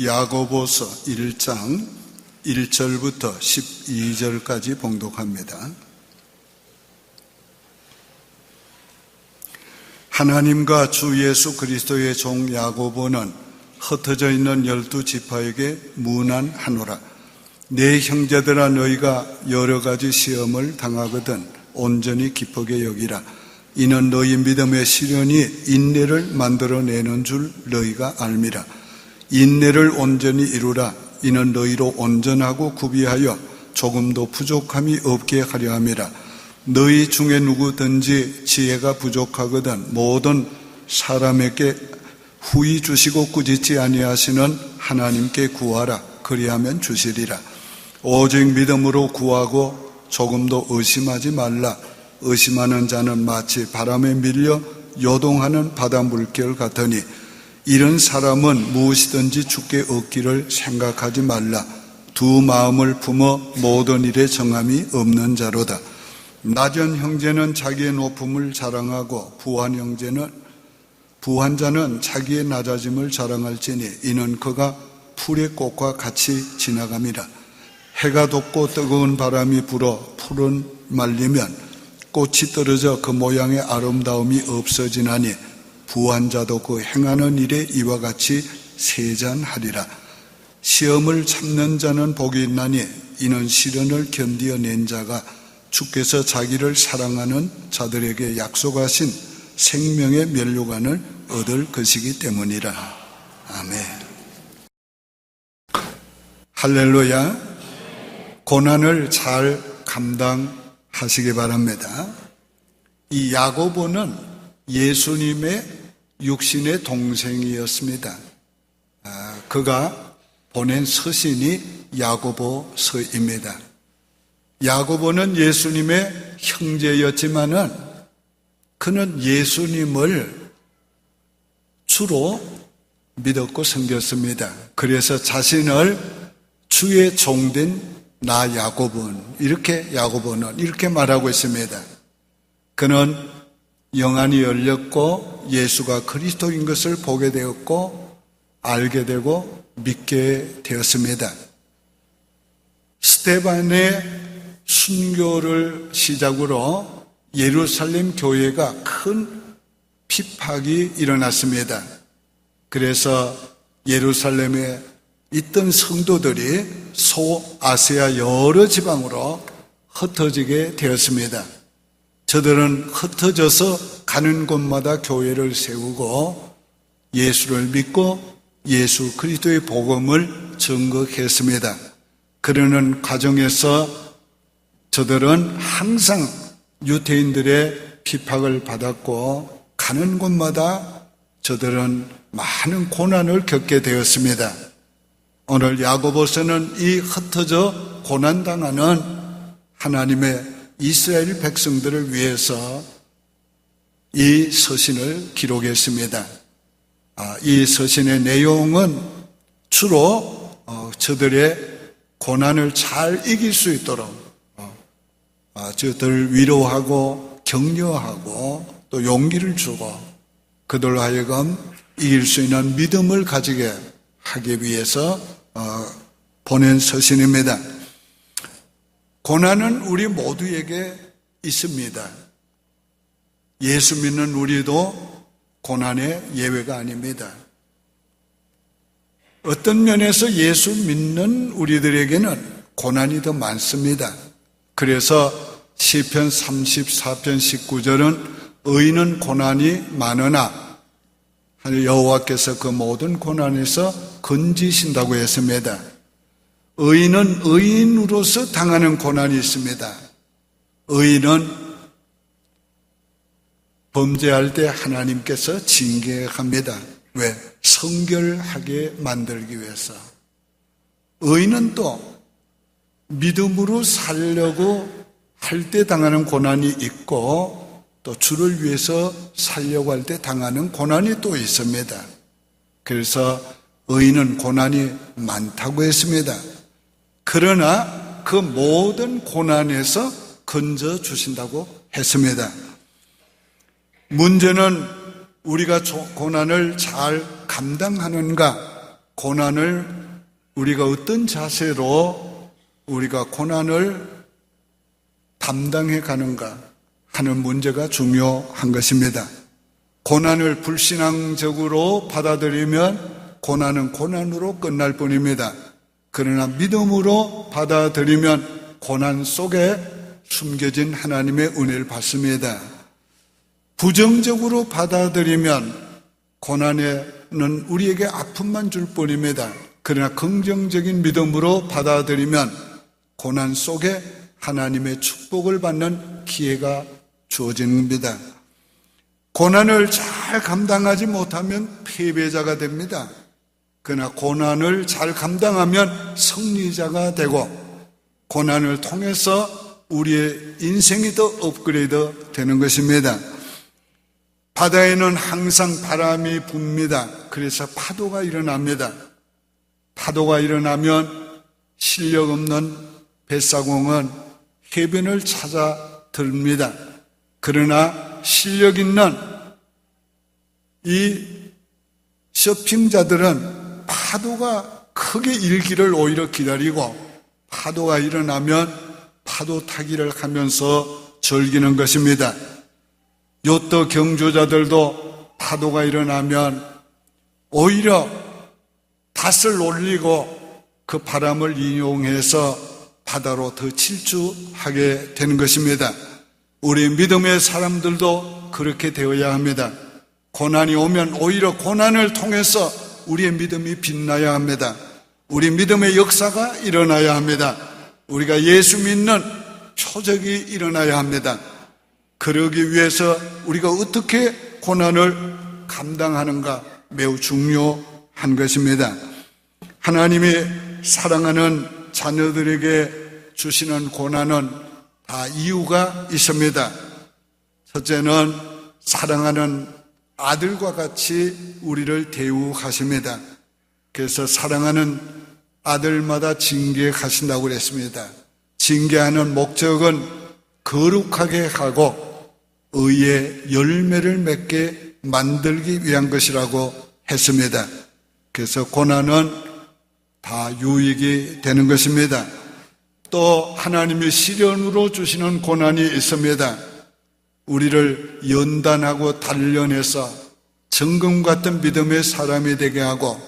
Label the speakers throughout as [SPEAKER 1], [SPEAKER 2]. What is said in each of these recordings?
[SPEAKER 1] 야고보서 1장 1절부터 12절까지 봉독합니다. 하나님과 주 예수 그리스도의 종 야고보는 흩어져 있는 12지파에게 문안하노라. 내 형제들아, 너희가 여러 가지 시험을 당하거든 온전히 기쁘게 여기라. 이는 너희 믿음의 시련이 인내를 만들어내는 줄 너희가 알미라. 인내를 온전히 이루라. 이는 너희로 온전하고 구비하여 조금도 부족함이 없게 하려 함이라. 너희 중에 누구든지 지혜가 부족하거든 모든 사람에게 후히 주시고 꾸짖지 아니하시는 하나님께 구하라. 그리하면 주시리라. 오직 믿음으로 구하고 조금도 의심하지 말라. 의심하는 자는 마치 바람에 밀려 요동하는 바다 물결 같으니 이런 사람은 무엇이든지 주께 얻기를 생각하지 말라. 두 마음을 품어 모든 일에 정함이 없는 자로다. 낮은 형제는 자기의 높음을 자랑하고 부한 자는 자기의 낮아짐을 자랑할지니 이는 그가 풀의 꽃과 같이 지나감이라. 해가 돋고 뜨거운 바람이 불어 풀은 말리면 꽃이 떨어져 그 모양의 아름다움이 없어지나니 부한 자도 그 행하는 일에 이와 같이 세잔하리라. 시험을 참는 자는 복이 있나니 이는 시련을 견디어낸 자가 주께서 자기를 사랑하는 자들에게 약속하신 생명의 면류관을 얻을 것이기 때문이라. 아멘. 할렐루야. 고난을 잘 감당하시기 바랍니다. 이 야고보는 예수님의 육신의 동생이었습니다. 그가 보낸 서신이 야고보서입니다. 야고보는 예수님의 형제였지만은 그는 예수님을 주로 믿었고 섬겼습니다. 그래서 자신을 주의 종된 나 야고보는 이렇게 말하고 있습니다. 그는 영안이 열렸고 예수가 그리스도인 것을 보게 되었고 알게 되고 믿게 되었습니다. 스데반의 순교를 시작으로 예루살렘 교회가 큰 핍박이 일어났습니다. 그래서 예루살렘에 있던 성도들이 소아시아 여러 지방으로 흩어지게 되었습니다. 저들은 흩어져서 가는 곳마다 교회를 세우고 예수를 믿고 예수 그리스도의 복음을 전거했습니다. 그러는 과정에서 저들은 항상 유대인들의 핍박을 받았고 가는 곳마다 저들은 많은 고난을 겪게 되었습니다. 오늘 야고보서는 이 흩어져 고난당하는 하나님의 이스라엘 백성들을 위해서 이 서신을 기록했습니다. 이 서신의 내용은 주로 저들의 고난을 잘 이길 수 있도록 저들을 위로하고 격려하고 또 용기를 주고 그들로 하여금 이길 수 있는 믿음을 가지게 하기 위해서 보낸 서신입니다. 고난은 우리 모두에게 있습니다. 예수 믿는 우리도 고난의 예외가 아닙니다. 어떤 면에서 예수 믿는 우리들에게는 고난이 더 많습니다. 그래서 시편 34편 19절은 의인은 고난이 많으나 여호와께서 그 모든 고난에서 건지신다고 했습니다. 의인은 의인으로서 당하는 고난이 있습니다. 의인은 범죄할 때 하나님께서 징계합니다. 왜? 성결하게 만들기 위해서. 의인은 또 믿음으로 살려고 할 때 당하는 고난이 있고 또 주를 위해서 살려고 할 때 당하는 고난이 또 있습니다. 그래서 의인은 고난이 많다고 했습니다. 그러나 그 모든 고난에서 건져주신다고 했습니다. 문제는 우리가 고난을 잘 감당하는가 고난을 우리가 어떤 자세로 우리가 고난을 담당해 가는가 하는 문제가 중요한 것입니다. 고난을 불신앙적으로 받아들이면 고난은 고난으로 끝날 뿐입니다. 그러나 믿음으로 받아들이면 고난 속에 숨겨진 하나님의 은혜를 받습니다. 부정적으로 받아들이면 고난에는 우리에게 아픔만 줄 뿐입니다. 그러나 긍정적인 믿음으로 받아들이면 고난 속에 하나님의 축복을 받는 기회가 주어지는 겁니다. 고난을 잘 감당하지 못하면 패배자가 됩니다. 그러나 고난을 잘 감당하면 승리자가 되고 고난을 통해서 우리의 인생이 더 업그레이드 되는 것입니다. 바다에는 항상 바람이 붑니다. 그래서 파도가 일어납니다. 파도가 일어나면 실력 없는 뱃사공은 해변을 찾아 듭니다. 그러나 실력 있는 이 서핑자들은 파도가 크게 일기를 오히려 기다리고 파도가 일어나면 파도 타기를 하면서 즐기는 것입니다. 요트 경주자들도 파도가 일어나면 오히려 닷을 올리고 그 바람을 이용해서 바다로 더 질주하게 되는 것입니다. 우리 믿음의 사람들도 그렇게 되어야 합니다. 고난이 오면 오히려 고난을 통해서 우리의 믿음이 빛나야 합니다. 우리 믿음의 역사가 일어나야 합니다. 우리가 예수 믿는 표적이 일어나야 합니다. 그러기 위해서 우리가 어떻게 고난을 감당하는가 매우 중요한 것입니다. 하나님이 사랑하는 자녀들에게 주시는 고난은 다 이유가 있습니다. 첫째는 사랑하는 아들과 같이 우리를 대우하십니다. 그래서 사랑하는 아들마다 징계하신다고 그랬습니다. 징계하는 목적은 거룩하게 하고 의의 열매를 맺게 만들기 위한 것이라고 했습니다. 그래서 고난은 다 유익이 되는 것입니다. 또 하나님이 시련으로 주시는 고난이 있습니다. 우리를 연단하고 단련해서 정금 같은 믿음의 사람이 되게 하고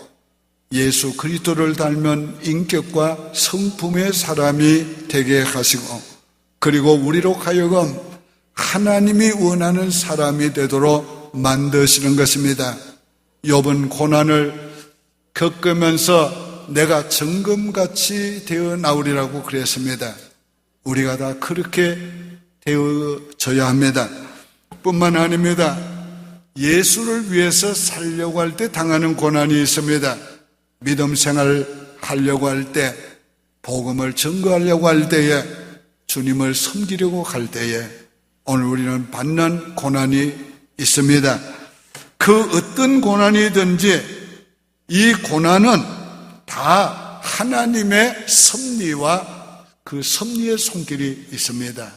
[SPEAKER 1] 예수 그리스도를 닮은 인격과 성품의 사람이 되게 하시고 그리고 우리로 하여금 하나님이 원하는 사람이 되도록 만드시는 것입니다. 욥은 고난을 겪으면서 내가 정금같이 되어 나오리라고 그랬습니다. 우리가 다 그렇게 되어져야 합니다. 뿐만 아닙니다. 예수를 위해서 살려고 할 때 당하는 고난이 있습니다. 믿음 생활을 하려고 할 때, 복음을 증거하려고 할 때에, 주님을 섬기려고 할 때에 오늘 우리는 받는 고난이 있습니다. 그 어떤 고난이든지 이 고난은 다 하나님의 섭리와 그 섭리의 손길이 있습니다.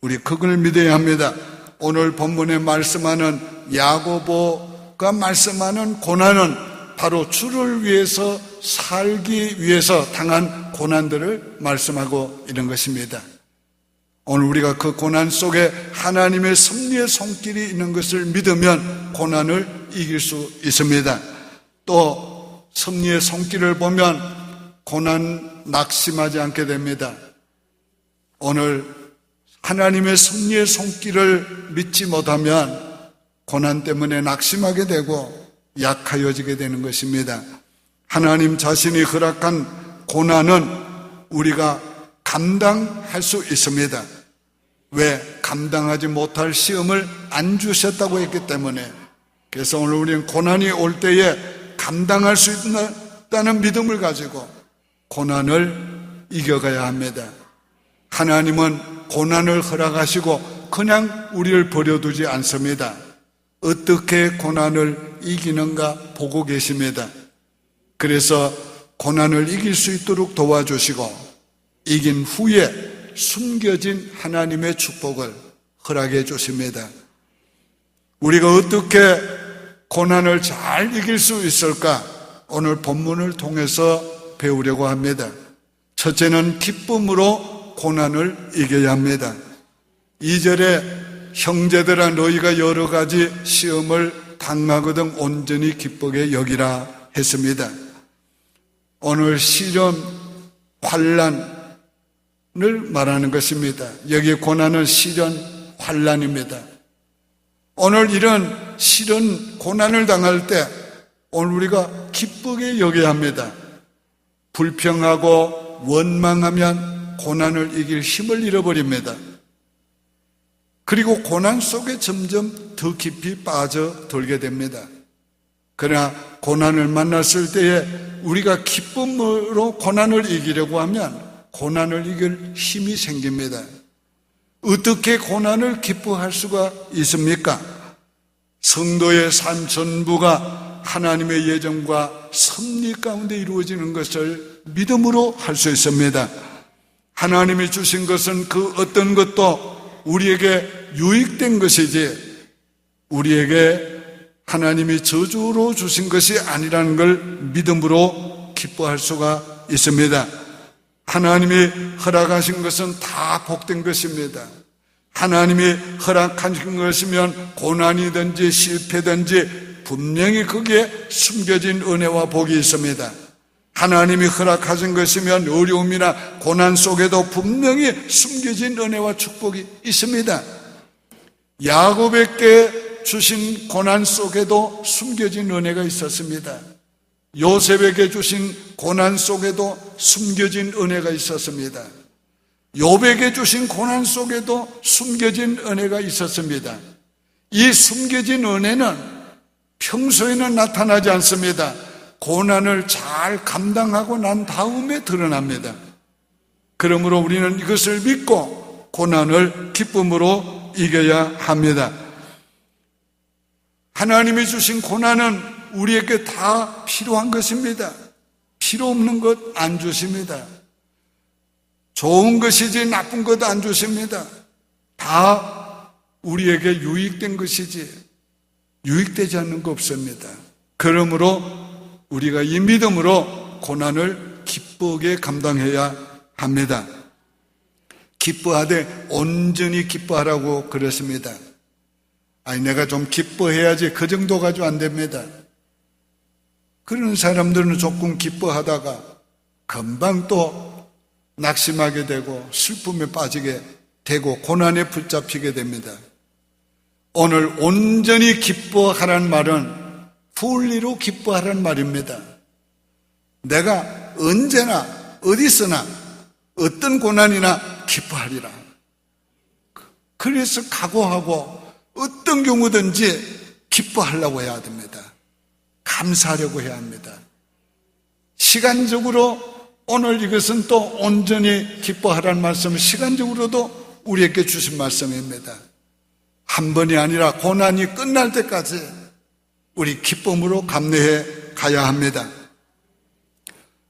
[SPEAKER 1] 우리 그걸 믿어야 합니다. 오늘 본문에 말씀하는 야고보가 말씀하는 고난은 바로 주를 위해서 살기 위해서 당한 고난들을 말씀하고 있는 것입니다. 오늘 우리가 그 고난 속에 하나님의 섭리의 손길이 있는 것을 믿으면 고난을 이길 수 있습니다. 또 섭리의 손길을 보면 고난 낙심하지 않게 됩니다. 오늘 하나님의 섭리의 손길을 믿지 못하면 고난 때문에 낙심하게 되고 약하여지게 되는 것입니다. 하나님 자신이 허락한 고난은 우리가 감당할 수 있습니다. 왜? 감당하지 못할 시험을 안 주셨다고 했기 때문에. 그래서 오늘 우리는 고난이 올 때에 감당할 수 있다는 믿음을 가지고 고난을 이겨가야 합니다. 하나님은 고난을 허락하시고 그냥 우리를 버려두지 않습니다. 어떻게 고난을 이기는가 보고 계십니다. 그래서 고난을 이길 수 있도록 도와주시고 이긴 후에 숨겨진 하나님의 축복을 허락해 주십니다. 우리가 어떻게 고난을 잘 이길 수 있을까? 오늘 본문을 통해서 배우려고 합니다. 첫째는 기쁨으로 고난을 이겨야 합니다. 2절에 형제들아 너희가 여러 가지 시험을 당하거든 온전히 기쁘게 여기라 했습니다. 오늘 시련, 환난을 말하는 것입니다. 여기 고난은 시련, 환난입니다. 오늘 이런 시련, 고난을 당할 때 오늘 우리가 기쁘게 여겨야 합니다. 불평하고 원망하면 고난을 이길 힘을 잃어버립니다. 그리고 고난 속에 점점 더 깊이 빠져들게 됩니다. 그러나 고난을 만났을 때에 우리가 기쁨으로 고난을 이기려고 하면 고난을 이길 힘이 생깁니다. 어떻게 고난을 기뻐할 수가 있습니까? 성도의 삶 전부가 하나님의 예정과 섭리 가운데 이루어지는 것을 믿음으로 할 수 있습니다. 하나님이 주신 것은 그 어떤 것도 우리에게 유익된 것이지 우리에게 하나님이 저주로 주신 것이 아니라는 걸 믿음으로 기뻐할 수가 있습니다. 하나님이 허락하신 것은 다 복된 것입니다. 하나님이 허락하신 것이면 고난이든지 실패든지 분명히 거기에 숨겨진 은혜와 복이 있습니다. 하나님이 허락하신 것이면 어려움이나 고난 속에도 분명히 숨겨진 은혜와 축복이 있습니다. 야곱에게 주신 고난 속에도 숨겨진 은혜가 있었습니다. 요셉에게 주신 고난 속에도 숨겨진 은혜가 있었습니다. 욥에게 주신 고난 속에도 숨겨진 은혜가 있었습니다. 이 숨겨진 은혜는 평소에는 나타나지 않습니다. 고난을 잘 감당하고 난 다음에 드러납니다. 그러므로 우리는 이것을 믿고 고난을 기쁨으로 이겨야 합니다. 하나님이 주신 고난은 우리에게 다 필요한 것입니다. 필요 없는 것 안 주십니다. 좋은 것이지 나쁜 것 안 주십니다. 다 우리에게 유익된 것이지 유익되지 않는 거 없습니다. 그러므로 우리가 이 믿음으로 고난을 기쁘게 감당해야 합니다. 기뻐하되 온전히 기뻐하라고 그랬습니다. 아니 내가 좀 기뻐해야지 그 정도 가지고 안 됩니다. 그런 사람들은 조금 기뻐하다가 금방 또 낙심하게 되고 슬픔에 빠지게 되고 고난에 붙잡히게 됩니다. 오늘 온전히 기뻐하라는 말은 풀리로 기뻐하라는 말입니다. 내가 언제나 어디서나 어떤 고난이나 기뻐하리라. 그래서 각오하고 어떤 경우든지 기뻐하려고 해야 됩니다. 감사하려고 해야 합니다. 시간적으로 오늘 이것은 또 온전히 기뻐하라는 말씀은 시간적으로도 우리에게 주신 말씀입니다. 한 번이 아니라 고난이 끝날 때까지 우리 기쁨으로 감내해 가야 합니다.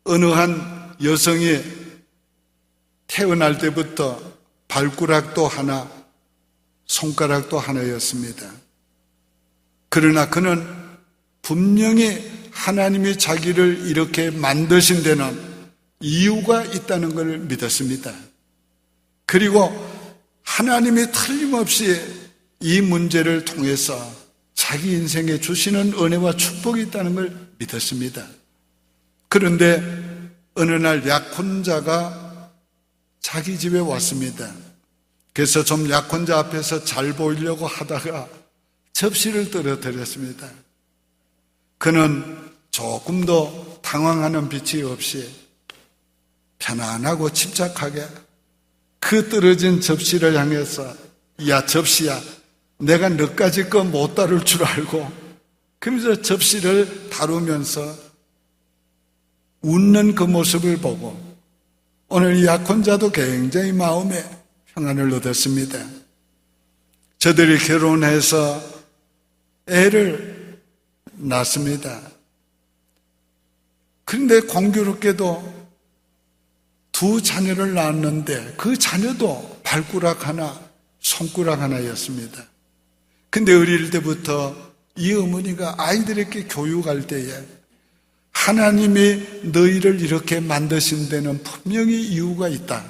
[SPEAKER 1] 어느 한 여성이 태어날 때부터 발가락도 하나, 손가락도 하나였습니다. 그러나 그는 분명히 하나님이 자기를 이렇게 만드신 데는 이유가 있다는 걸 믿었습니다. 그리고 하나님이 틀림없이 이 문제를 통해서 자기 인생에 주시는 은혜와 축복이 있다는 걸 믿었습니다. 그런데 어느 날 약혼자가 자기 집에 왔습니다. 그래서 좀 약혼자 앞에서 잘 보이려고 하다가 접시를 떨어뜨렸습니다. 그는 조금도 당황하는 빛이 없이 편안하고 침착하게 그 떨어진 접시를 향해서 야 접시야 내가 너까지 거 못 다룰 줄 알고 그러면서 접시를 다루면서 웃는 그 모습을 보고 오늘 이 약혼자도 굉장히 마음에 평안을 얻었습니다. 저들이 결혼해서 애를 낳습니다. 그런데 공교롭게도 두 자녀를 낳았는데 그 자녀도 발가락 하나, 손가락 하나였습니다. 근데 어릴 때부터 이 어머니가 아이들에게 교육할 때에 하나님이 너희를 이렇게 만드신 데는 분명히 이유가 있다.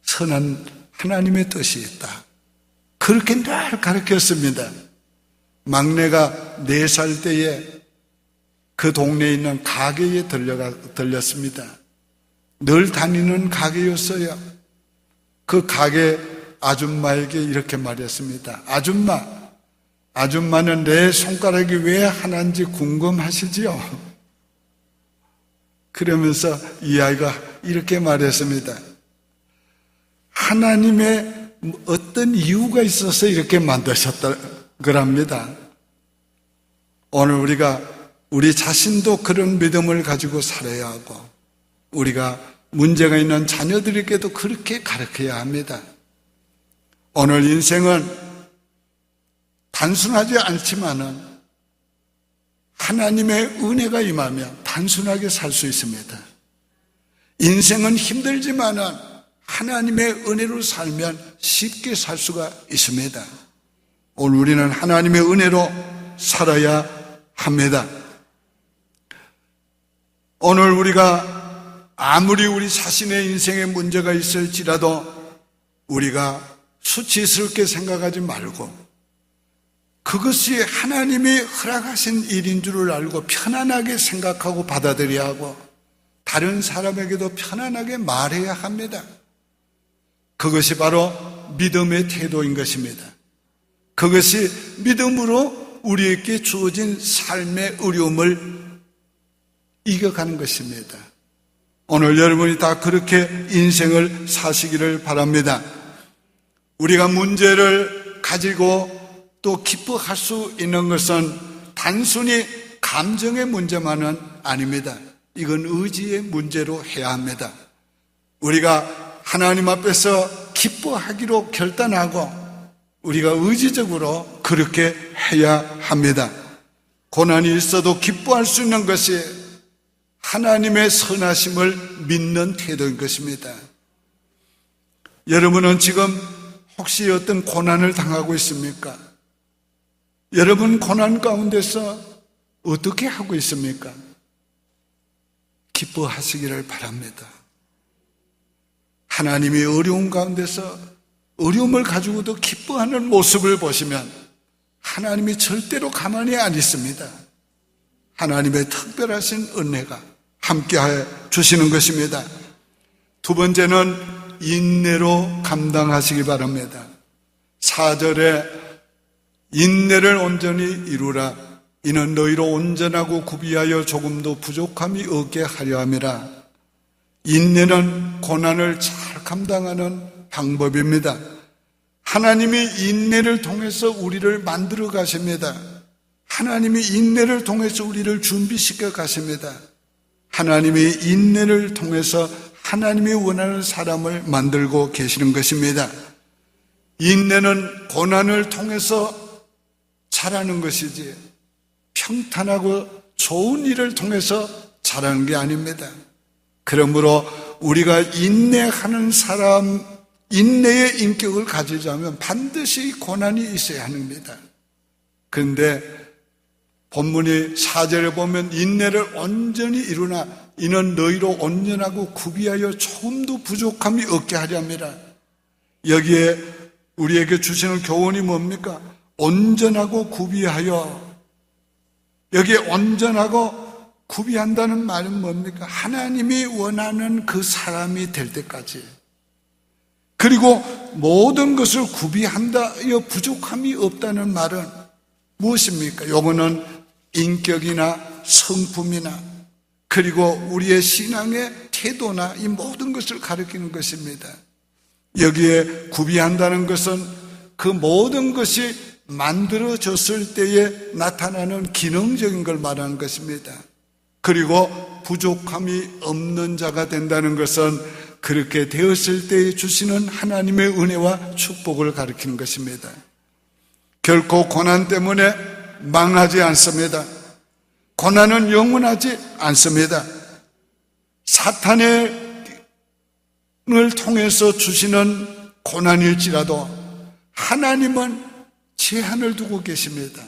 [SPEAKER 1] 선한 하나님의 뜻이 있다. 그렇게 늘 가르쳤습니다. 막내가 4살 때에 그 동네에 있는 가게에 들렸습니다. 늘 다니는 가게였어요. 그 가게 아줌마에게 이렇게 말했습니다. 아줌마는 내 손가락이 왜 하나인지 궁금하시지요? 그러면서 이 아이가 이렇게 말했습니다. 하나님의 어떤 이유가 있어서 이렇게 만드셨다 그럽니다. 오늘 우리 자신도 그런 믿음을 가지고 살아야 하고, 우리가 문제가 있는 자녀들에게도 그렇게 가르쳐야 합니다. 오늘 인생은 단순하지 않지만은 하나님의 은혜가 임하면 단순하게 살 수 있습니다. 인생은 힘들지만은 하나님의 은혜로 살면 쉽게 살 수가 있습니다. 오늘 우리는 하나님의 은혜로 살아야 합니다. 오늘 우리가 아무리 우리 자신의 인생에 문제가 있을지라도 우리가 수치스럽게 생각하지 말고, 그것이 하나님이 허락하신 일인 줄을 알고 편안하게 생각하고 받아들여야 하고, 다른 사람에게도 편안하게 말해야 합니다. 그것이 바로 믿음의 태도인 것입니다. 그것이 믿음으로 우리에게 주어진 삶의 어려움을 이겨가는 것입니다. 오늘 여러분이 다 그렇게 인생을 사시기를 바랍니다. 우리가 문제를 가지고 또 기뻐할 수 있는 것은 단순히 감정의 문제만은 아닙니다. 이건 의지의 문제로 해야 합니다. 우리가 하나님 앞에서 기뻐하기로 결단하고 우리가 의지적으로 그렇게 해야 합니다. 고난이 있어도 기뻐할 수 있는 것이 하나님의 선하심을 믿는 태도인 것입니다. 여러분은 지금 혹시 어떤 고난을 당하고 있습니까? 여러분 고난 가운데서 어떻게 하고 있습니까? 기뻐하시기를 바랍니다. 하나님이 어려움 가운데서 어려움을 가지고도 기뻐하는 모습을 보시면 하나님이 절대로 가만히 안 있습니다. 하나님의 특별하신 은혜가 함께해 주시는 것입니다. 두 번째는 인내로 감당하시기 바랍니다. 4절에 인내를 온전히 이루라. 이는 너희로 온전하고 구비하여 조금도 부족함이 없게 하려 함이라. 인내는 고난을 잘 감당하는 방법입니다. 하나님이 인내를 통해서 우리를 만들어 가십니다. 하나님이 인내를 통해서 우리를 준비시켜 가십니다. 하나님이 인내를 통해서 하나님이 원하는 사람을 만들고 계시는 것입니다. 인내는 고난을 통해서 자라는 것이지 평탄하고 좋은 일을 통해서 자라는 게 아닙니다. 그러므로 우리가 인내하는 사람, 인내의 인격을 가지자면 반드시 고난이 있어야 합니다. 그런데 본문이 4절에 보면 인내를 온전히 이루나 이는 너희로 온전하고 구비하여 조금도 부족함이 없게 하려 합니다. 여기에 우리에게 주시는 교훈이 뭡니까? 온전하고 구비하여. 여기에 온전하고 구비한다는 말은 뭡니까? 하나님이 원하는 그 사람이 될 때까지. 그리고 모든 것을 구비한다여 부족함이 없다는 말은 무엇입니까? 이거는 인격이나 성품이나 그리고 우리의 신앙의 태도나 이 모든 것을 가리키는 것입니다. 여기에 구비한다는 것은 그 모든 것이 만들어졌을 때에 나타나는 기능적인 걸 말하는 것입니다. 그리고 부족함이 없는 자가 된다는 것은 그렇게 되었을 때에 주시는 하나님의 은혜와 축복을 가리키는 것입니다. 결코 고난 때문에 망하지 않습니다. 고난은 영원하지 않습니다. 사탄을 통해서 주시는 고난일지라도 하나님은 제한을 두고 계십니다.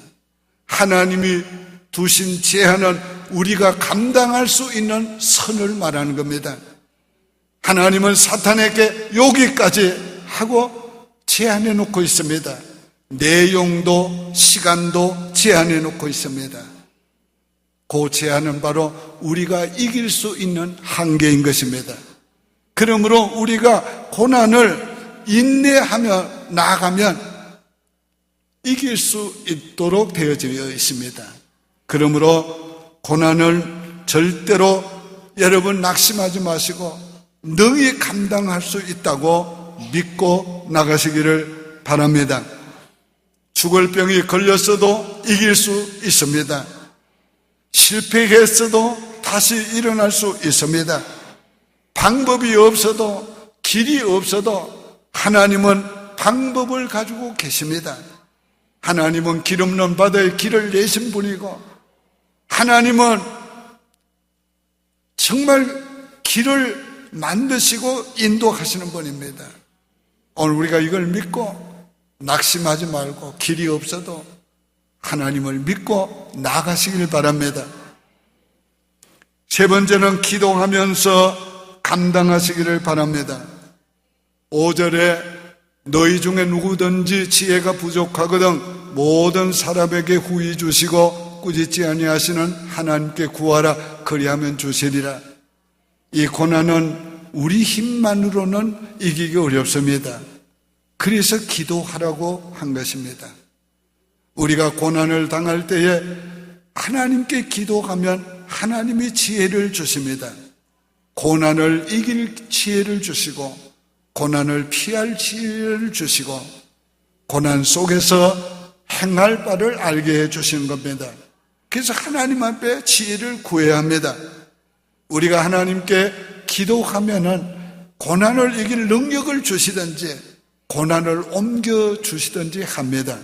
[SPEAKER 1] 하나님이 두신 제한은 우리가 감당할 수 있는 선을 말하는 겁니다. 하나님은 사탄에게 여기까지 하고 제한해 놓고 있습니다. 내용도 시간도 제한해 놓고 있습니다. 그 제한은 바로 우리가 이길 수 있는 한계인 것입니다. 그러므로 우리가 고난을 인내하며 나아가면 이길 수 있도록 되어져 있습니다. 그러므로 고난을 절대로 여러분 낙심하지 마시고 능히 감당할 수 있다고 믿고 나가시기를 바랍니다. 죽을 병이 걸렸어도 이길 수 있습니다. 실패했어도 다시 일어날 수 있습니다. 방법이 없어도 길이 없어도 하나님은 방법을 가지고 계십니다. 하나님은 길 없는 바다에 길을 내신 분이고 하나님은 정말 길을 만드시고 인도하시는 분입니다. 오늘 우리가 이걸 믿고 낙심하지 말고 길이 없어도 하나님을 믿고 나아가시길 바랍니다. 세 번째는 기도하면서 감당하시기를 바랍니다. 5절에 너희 중에 누구든지 지혜가 부족하거든 모든 사람에게 후히 주시고 꾸짖지 아니하시는 하나님께 구하라 그리하면 주시리라. 이 고난은 우리 힘만으로는 이기기 어렵습니다. 그래서 기도하라고 한 것입니다. 우리가 고난을 당할 때에 하나님께 기도하면 하나님이 지혜를 주십니다. 고난을 이길 지혜를 주시고 고난을 피할 지혜를 주시고 고난 속에서 행할 바를 알게 해주시는 겁니다. 그래서 하나님 앞에 지혜를 구해야 합니다. 우리가 하나님께 기도하면은 고난을 이길 능력을 주시든지 고난을 옮겨주시든지 합니다.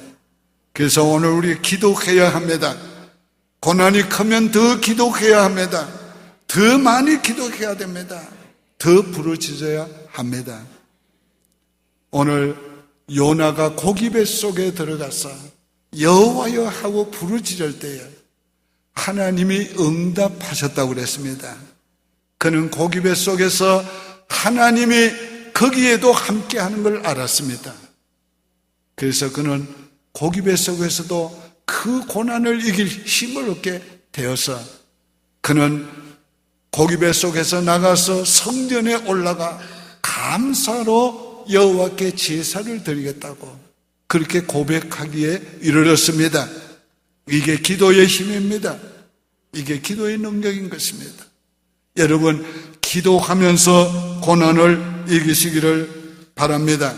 [SPEAKER 1] 그래서 오늘 우리 기도해야 합니다. 고난이 크면 더 기도해야 합니다. 더 많이 기도해야 됩니다. 더 부르짖어야 합니다. 오늘 요나가 고기배 속에 들어가서 여호와여 하고 부르짖을 때에 하나님이 응답하셨다고 그랬습니다. 그는 고기배 속에서 하나님이 거기에도 함께하는 걸 알았습니다. 그래서 그는 고기배 속에서도 그 고난을 이길 힘을 얻게 되어서 그는 고기배 속에서 나가서 성전에 올라가 감사로 여호와께 제사를 드리겠다고 그렇게 고백하기에 이르렀습니다. 이게 기도의 힘입니다. 이게 기도의 능력인 것입니다. 여러분 기도하면서 고난을 이기시기를 바랍니다.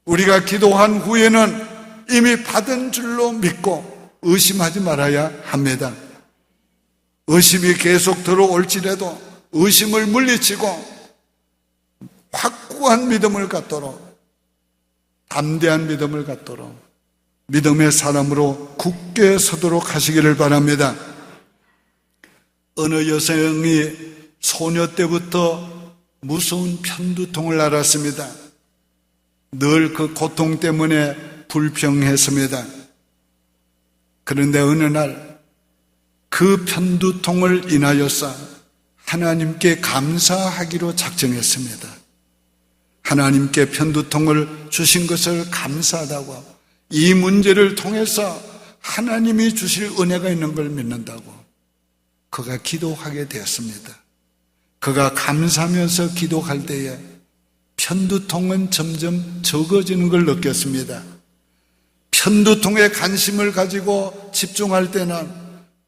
[SPEAKER 1] 우리가 기도한 후에는 이미 받은 줄로 믿고 의심하지 말아야 합니다. 의심이 계속 들어올지라도 의심을 물리치고 확고한 믿음을 갖도록 담대한 믿음을 갖도록 믿음의 사람으로 굳게 서도록 하시기를 바랍니다. 어느 여성이 소녀 때부터 무서운 편두통을 앓았습니다. 늘 그 고통 때문에 불평했습니다. 그런데 어느 날 그 편두통을 인하여서 하나님께 감사하기로 작정했습니다. 하나님께 편두통을 주신 것을 감사하다고 이 문제를 통해서 하나님이 주실 은혜가 있는 걸 믿는다고 그가 기도하게 되었습니다. 그가 감사하면서 기도할 때에 편두통은 점점 적어지는 걸 느꼈습니다. 편두통에 관심을 가지고 집중할 때는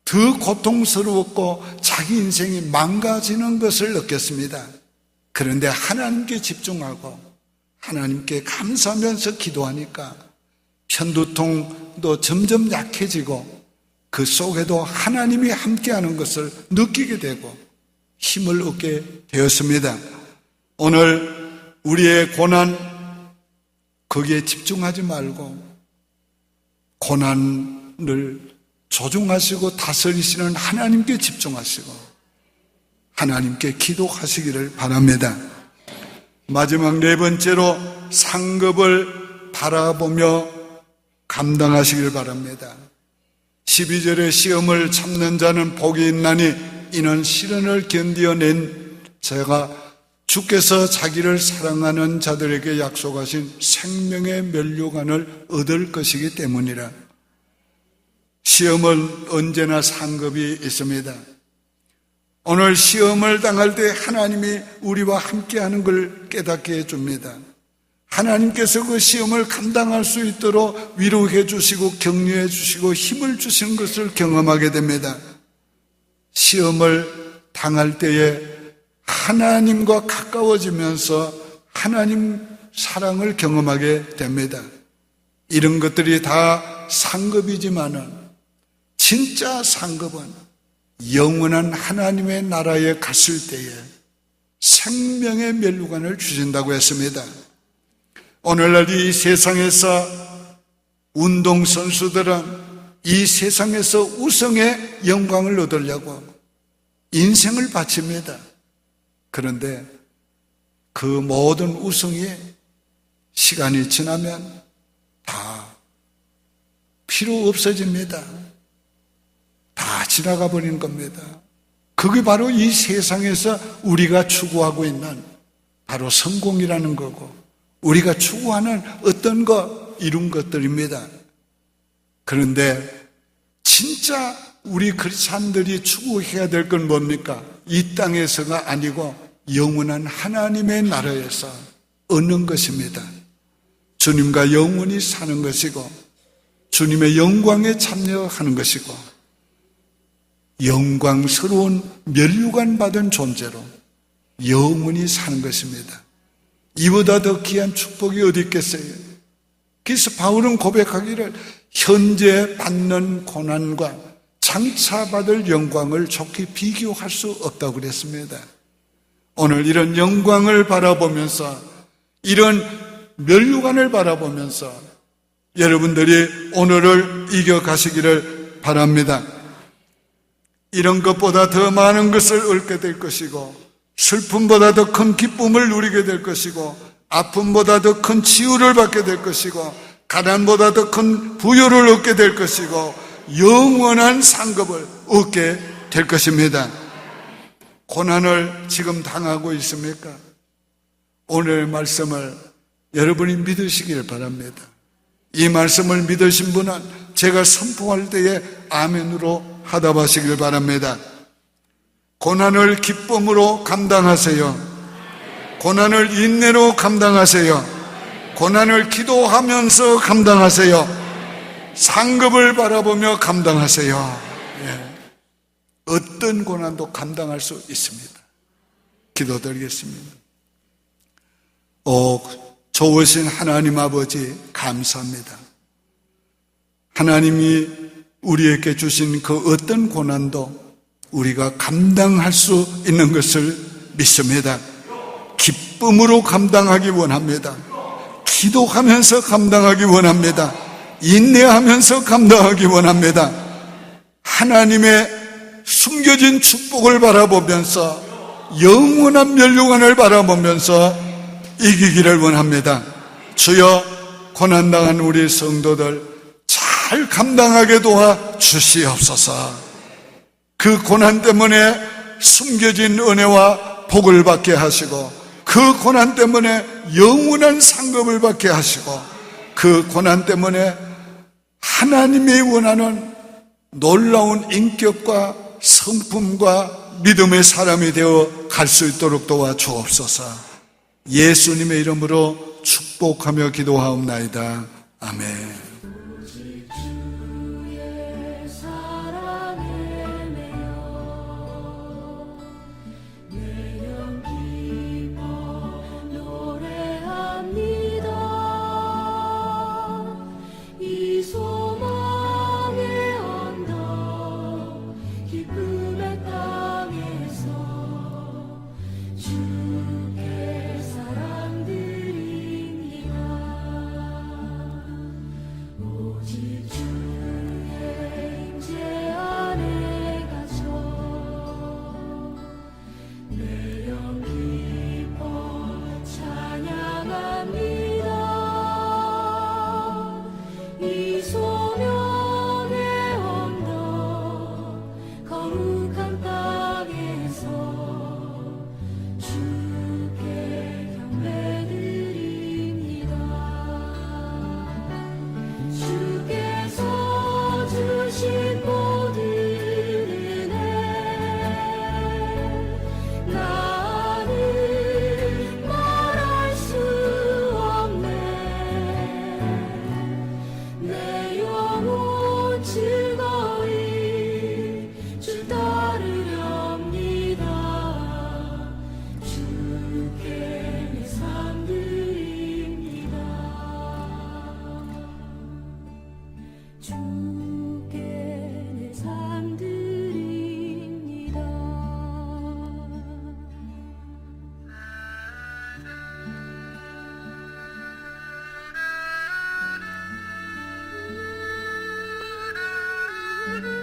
[SPEAKER 1] 더 고통스러웠고 자기 인생이 망가지는 것을 느꼈습니다. 그런데 하나님께 집중하고 하나님께 감사하면서 기도하니까 편두통도 점점 약해지고 그 속에도 하나님이 함께하는 것을 느끼게 되고 힘을 얻게 되었습니다. 오늘 우리의 고난 거기에 집중하지 말고 고난을 조종하시고 다스리시는 하나님께 집중하시고 하나님께 기도하시기를 바랍니다. 마지막 네 번째로 상급을 바라보며 감당하시기를 바랍니다. 12절에 시험을 참는 자는 복이 있나니 이는 시련을 견디어낸 자가 주께서 자기를 사랑하는 자들에게 약속하신 생명의 면류관을 얻을 것이기 때문이라. 시험은 언제나 상급이 있습니다. 오늘 시험을 당할 때 하나님이 우리와 함께하는 걸 깨닫게 해줍니다. 하나님께서 그 시험을 감당할 수 있도록 위로해 주시고 격려해 주시고 힘을 주시는 것을 경험하게 됩니다. 시험을 당할 때에 하나님과 가까워지면서 하나님 사랑을 경험하게 됩니다. 이런 것들이 다 상급이지만은 진짜 상급은 영원한 하나님의 나라에 갔을 때에 생명의 면류관을 주신다고 했습니다. 오늘날 이 세상에서 운동선수들은 이 세상에서 우승의 영광을 얻으려고 인생을 바칩니다. 그런데 그 모든 우승이 시간이 지나면 다 필요 없어집니다. 다 지나가 버리는 겁니다. 그게 바로 이 세상에서 우리가 추구하고 있는 바로 성공이라는 거고 우리가 추구하는 어떤 이룬 것들입니다. 그런데 진짜 우리 크리스찬들이 추구해야 될 건 뭡니까? 이 땅에서가 아니고 영원한 하나님의 나라에서 얻는 것입니다. 주님과 영원히 사는 것이고 주님의 영광에 참여하는 것이고 영광스러운 면류관 받은 존재로 영원히 사는 것입니다. 이보다 더 귀한 축복이 어디 있겠어요? 그래서 바울은 고백하기를 현재 받는 고난과 장차 받을 영광을 좋게 비교할 수 없다고 그랬습니다. 오늘 이런 영광을 바라보면서 이런 면류관을 바라보면서 여러분들이 오늘을 이겨가시기를 바랍니다. 이런 것보다 더 많은 것을 얻게 될 것이고 슬픔보다 더 큰 기쁨을 누리게 될 것이고 아픔보다 더 큰 치유를 받게 될 것이고 가난보다 더 큰 부유를 얻게 될 것이고 영원한 상급을 얻게 될 것입니다. 고난을 지금 당하고 있습니까? 오늘 말씀을 여러분이 믿으시길 바랍니다. 이 말씀을 믿으신 분은 제가 선포할 때에 아멘으로 하답하시길 바랍니다. 고난을 기쁨으로 감당하세요. 고난을 인내로 감당하세요. 고난을 기도하면서 감당하세요. 상급을 바라보며 감당하세요. 예. 어떤 고난도 감당할 수 있습니다. 기도드리겠습니다. 좋으신 하나님 아버지 감사합니다. 하나님이 우리에게 주신 그 어떤 고난도 우리가 감당할 수 있는 것을 믿습니다. 기쁨으로 감당하기 원합니다. 기도하면서 감당하기 원합니다. 인내하면서 감당하기 원합니다. 하나님의 숨겨진 축복을 바라보면서 영원한 면류관을 바라보면서 이기기를 원합니다. 주여 고난당한 우리 성도들 잘 감당하게 도와 주시옵소서. 그 고난 때문에 숨겨진 은혜와 복을 받게 하시고 그 고난 때문에 영원한 상급을 받게 하시고 그 고난 때문에 하나님이 원하는 놀라운 인격과 성품과 믿음의 사람이 되어 갈 수 있도록 도와 주옵소서. 예수님의 이름으로 축복하며 기도하옵나이다. 아멘.
[SPEAKER 2] 주